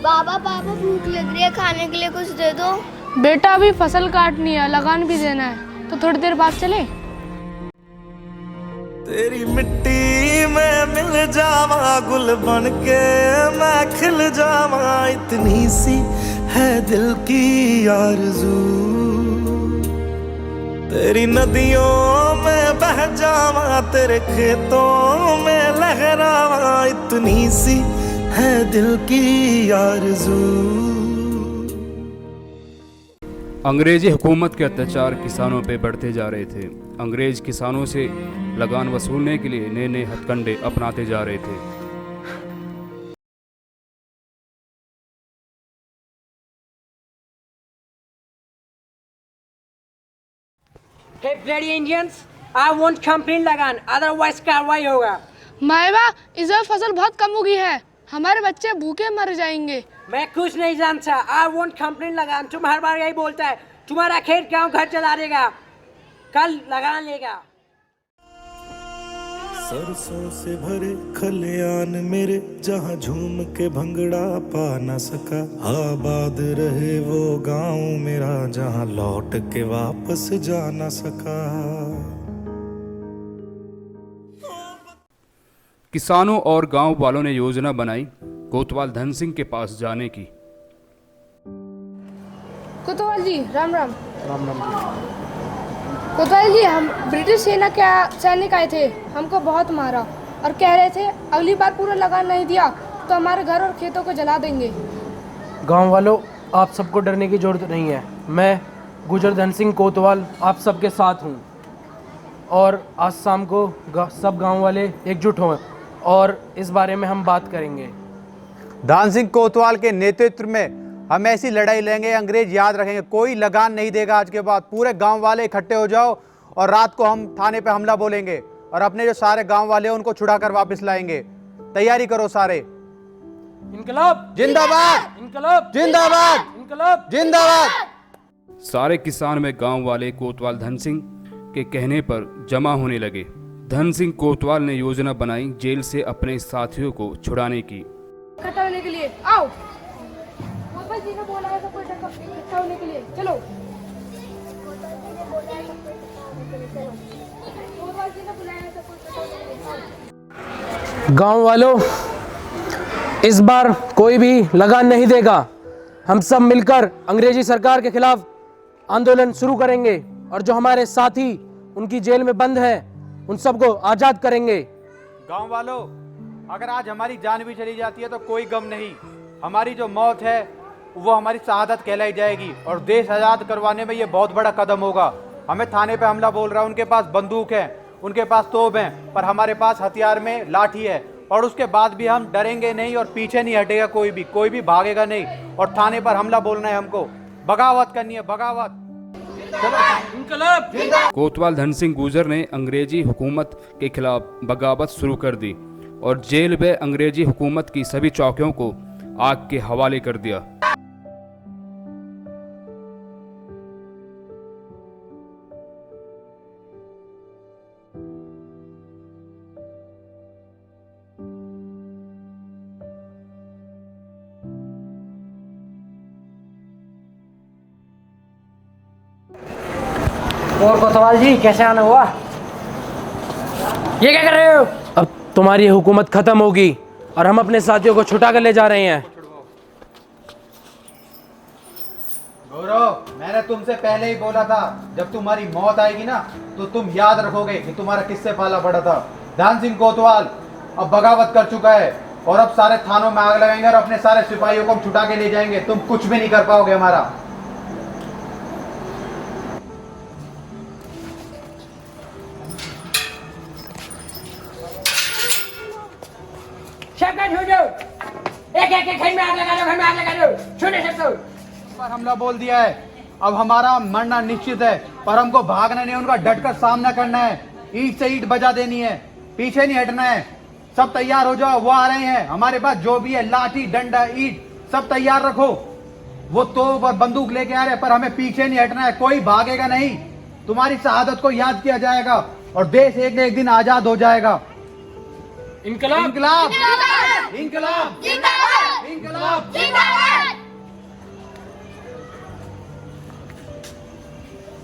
पापा पापा भूख लग रही है, खाने के लिए कुछ दे दो। बेटा अभी फसल काटनी है, लगान भी देना है, तो थोड़ी देर बाद चले। तेरी मिट्टी में मिल जावा, गुल बन के मैं खिल जावा, इतनी सी है दिल की आरज़ू। तेरी नदियों में बह जावा, तेरे खेतों में लहरावा, इतनी सी है दिल की आरज़ू। अंग्रेजी हुकूमत के अत्याचार किसानों पे बढ़ते जा रहे थे। अंग्रेज किसानों से लगान वसूलने के लिए नए नए हथकंडे अपनाते जा रहे थे। Hey bloody Indians, I won't complain लगान, otherwise कार्रवाई होगा। मायवा, इस बार फसल बहुत कम उगी है, हमारे बच्चे भूखे मर जाएंगे। मैं कुछ नहीं जानता, I won't complain लगान। तुम हर बार यही बोलता है, तुम्हारा खेत गांव घर चला देगा, कल लगान लेगा। सरसों से भरे खलियान मेरे, जहाँ झूम के भंगड़ा पा न सका, आबाद रहे वो गांव मेरा, जहाँ लौट के वापस जा न सका। किसानों और गांव वालों ने योजना बनाई कोतवाल धन सिंह के पास जाने की। कोतवाल जी राम राम। राम राम। कोतवाल जी, हम ब्रिटिश सेना के सैनिक आए थे, हमको बहुत मारा और कह रहे थे अगली बार पूरा लगान नहीं दिया तो हमारे घर और खेतों को जला देंगे। गांव वालों, आप सबको डरने की जरूरत नहीं है। मैं गुजर धन सिंह कोतवाल आप सबके साथ हूं और आज शाम को सब गांव वाले एकजुट हों और इस बारे में हम बात करेंगे। धन सिंह कोतवाल के नेतृत्व में हम ऐसी लड़ाई लेंगे, अंग्रेज याद रखेंगे, कोई लगान नहीं देगा आज के बाद। पूरे गांव वाले इकट्ठे हो जाओ और रात को हम थाने पे हमला बोलेंगे और अपने जो सारे गांव वाले हैं उनको छुड़ा कर वापस लाएंगे। तैयारी करो सारे। इनकलाब जिंदाबाद, इनकलाब जिंदाबाद, इनकलाब जिंदाबाद। सारे किसान में गांव वाले कोतवाल धन सिंह के कहने पर जमा होने लगे। धन सिंह कोतवाल ने योजना बनाई जेल से अपने साथियों को छुड़ाने की। इकट्ठा होने के लिए आओ। कोतवाल जी ने बोला है सबको इकट्ठा होने के लिए, चलो। कोतवाल जी ने बुलाया है सबको इकट्ठा होने के लिए। गांव वालों, इस बार कोई भी लगान नहीं देगा। हम सब मिलकर अंग्रेजी सरकार के खिलाफ आंदोलन शुरू करेंगे और जो हमारे साथी उनकी जेल में बंद हैं उन सबको आजाद करेंगे। गांव वालों, अगर आज हमारी जान भी चली जाती है तो कोई गम नहीं, हमारी जो मौत है वो हमारी शहादत कहलाई जाएगी और देश आजाद करवाने में ये बहुत बड़ा कदम होगा। हमें थाने पे हमला बोल रहा है, उनके पास बंदूक है, उनके पास तोप है, पर हमारे पास हथियार में लाठी है और उसके बाद भी हम डरेंगे नहीं और पीछे नहीं हटेगा कोई भी भागेगा नहीं और थाने पर हमला बोलना है, हमको बगावत करनी है, बगावत। कोतवाल धन सिंह गुजर ने अंग्रेजी हुकूमत के खिलाफ बगावत शुरू कर दी और जेल में अंग्रेजी हुकूमत की सभी चौकियों को आग के हवाले कर दिया। और कोतवाल जी कैसे आना हुआ? ये क्या कर रहे हो? अब तुम्हारी हुकूमत खत्म होगी और हम अपने साथियों को छुटा कर ले जा रहे हैं। गौरव, मैंने तुमसे पहले ही बोला था जब तुम्हारी मौत आएगी ना तो तुम याद रखोगे कि तुम्हारा किससे पाला पड़ा था। धन सिंह कोतवाल अब बगावत कर चुका है और अब सारे थानों में आग लगाएंगे और अपने सारे सिपाहियों को हम छुटा के ले जाएंगे। तुम कुछ भी नहीं कर पाओगे हमारा। हो जाओ, एक घर में आग लगा दो, घर में आग लगा दो, छोटे सबको। पर हमला बोल दिया है, अब हमारा मरना निश्चित है, पर हमको भागना नहीं, उनका डटकर सामना करना है, ईंट से ईंट बजा देनी है, पीछे नहीं हटना है। सब तैयार हो जाओ, वो आ रहे हैं। हमारे पास जो भी है लाठी डंडा ईंट सब तैयार रखो। वो तोप और बंदूक लेके आ रहे हैं, पर हमें पीछे नहीं हटना है, कोई भागेगा नहीं। तुम्हारी शहादत को याद किया जाएगा और देश एक न एक दिन आजाद हो जाएगा। इनकलाब इनकलाब, इनकलाब, जिंदाबाद। इंकलाब जिंदाबाद।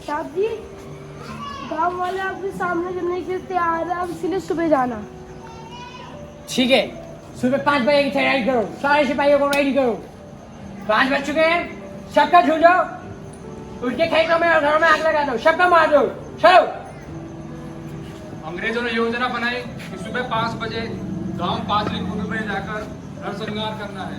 साहब जी, गांव वाले आपके सामने करने के लिए तैयार है, आप इसलिए सुबह जाना। ठीक है, सुबह 5 बजे की तैयारी करो, सारे सिपाहियों को रेडी करो। 5 बज चुके हैं, सबका झूल जाओ, उठ के खेतों में और घरों में आग लगा दो, सबका मार दो। चलो। अंग्रेजों ने योजना बनाई कि सुबह 5 बजे गांव पांचली कुंड में जाकर नरसंहार करना है।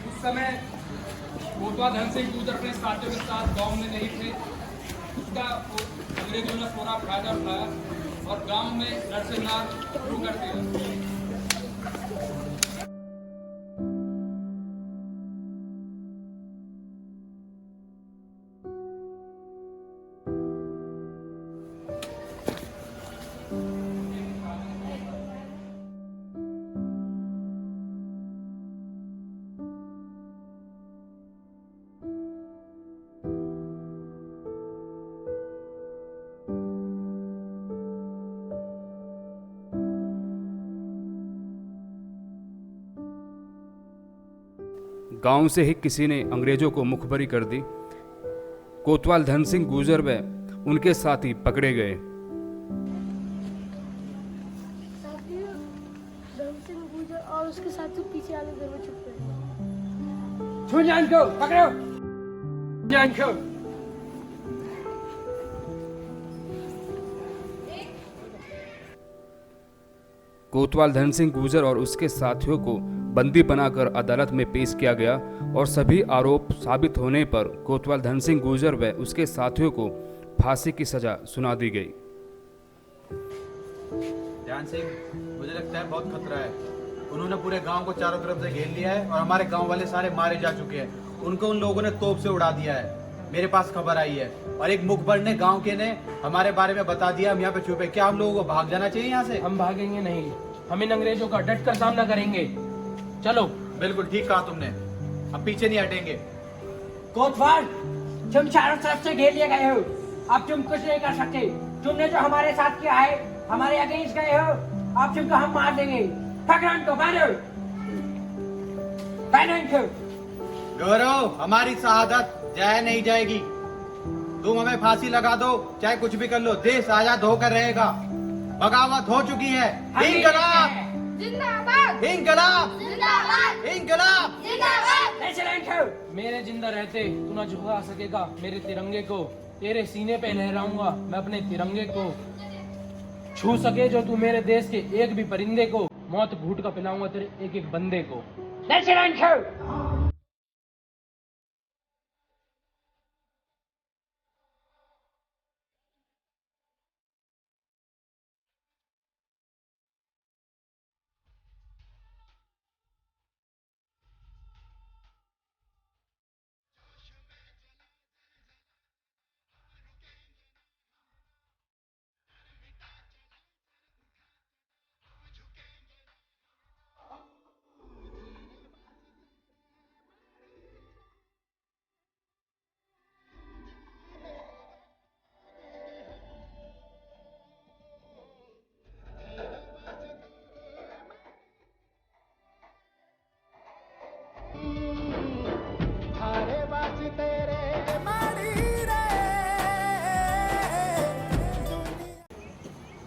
उस समय कोतवाल धन सिंह गुर्जर अपने साथियों के साथ गांव में नहीं थे। उसका अंग्रेजों ने पूरा फायदा उठाया और गांव में नरसंहार शुरू कर दिया। गांव से ही किसी ने अंग्रेजों को मुखबरी कर दी। कोतवाल धन सिंह गुर्जर व उनके साथी पकड़े गए। धन सिंह गुर्जर और उसके साथी पीछे आगे घर में छुप गए। छू जान को पकड़ो, जान को। कोतवाल धन सिंह गुर्जर और उसके साथियों को बंदी बनाकर अदालत में पेश किया गया और सभी आरोप साबित होने पर कोतवाल धन सिंह गुर्जर व उसके साथियों को फांसी की सजा सुना दी गई। ध्यान सिंह, मुझे लगता है बहुत खतरा है। उन्होंने पूरे गांव को चारों तरफ से घेर लिया है और हमारे गांव वाले सारे मारे जा चुके हैं। उनको उन लोगों ने तोप से उड़ा दिया है। मेरे पास खबर आई है और एक मुखबर ने गांव के ने हमारे बारे में बता दिया। हम यहाँ पे छुपे। क्या हम लोगों को भाग जाना चाहिए यहाँ से? हम भागेंगे नहीं, हम इन अंग्रेजों का डट कर सामना करेंगे। चलो। बिल्कुल ठीक कहा तुमने, अब पीछे नहीं हटेंगे। कोतवाल, तुम चारों तरफ से घेर लिए गए हो, अब तुम कुछ नहीं कर सकते। तुमने जो हमारे साथ किया है, हमारे अगेंस्ट गए हो, अब तुमको हम मार देंगे। पकड़ो इनको, बांधो इनको। गौरव, हमारी शहादत जाया नहीं जाएगी। तुम हमें फांसी लगा दो, चाहे कुछ भी कर लो, देश आजाद होकर रहेगा। बगावत हो चुकी है। इंकलाब जिंदाबाद, इंकलाब जिंदाबाद, इंकलाब। जिंदाबाद। मेरे जिंदा रहते तू ना झुका सकेगा मेरे तिरंगे को। तेरे सीने पे लहराऊंगा मैं अपने तिरंगे को। छू सके जो तू मेरे देश के एक भी परिंदे को, मौत घूट का पिलाऊंगा तेरे एक एक बंदे को।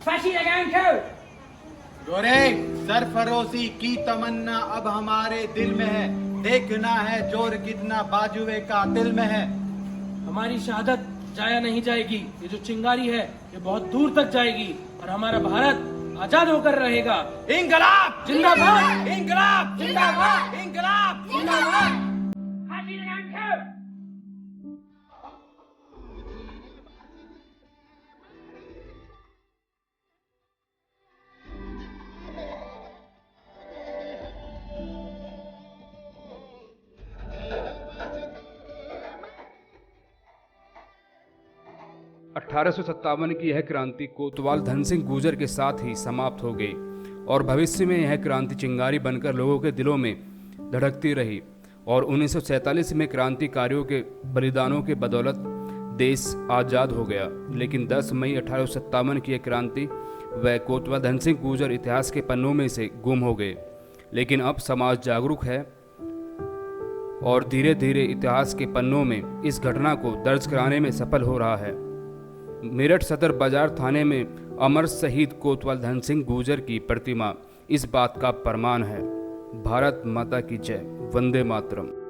फांसी लगाओ इनको। गोरे, सरफरोशी की तमन्ना अब हमारे दिल में है। देखना है जोर कितना बाजुए का दिल में है। हमारी शहादत जाया नहीं जाएगी। ये जो चिंगारी है ये बहुत दूर तक जाएगी और हमारा भारत आजाद होकर रहेगा। इंकलाब जिंदाबाद, इंकलाब जिंदाबाद, इंकलाब जिंदाबाद। फांसी लगाओ इनको। सत्तावन की यह क्रांति कोतवाल धन सिंह गुर्जर के साथ ही समाप्त हो गई और भविष्य में यह क्रांति चिंगारी बनकर लोगों के दिलों में धड़कती रही और 1947 में क्रांतिकारियों के बलिदानों के बदौलत देश आज़ाद हो गया। लेकिन 10 मई 1857 की यह क्रांति व कोतवाल धन सिंह गूजर इतिहास के पन्नों में से गुम हो गए। लेकिन अब समाज जागरूक है और धीरे धीरे इतिहास के पन्नों में इस घटना को दर्ज कराने में सफल हो रहा है। मेरठ सदर बाजार थाने में अमर शहीद कोतवाल धन सिंह गूजर की प्रतिमा इस बात का प्रमाण है। भारत माता की जय। वंदे मातरम।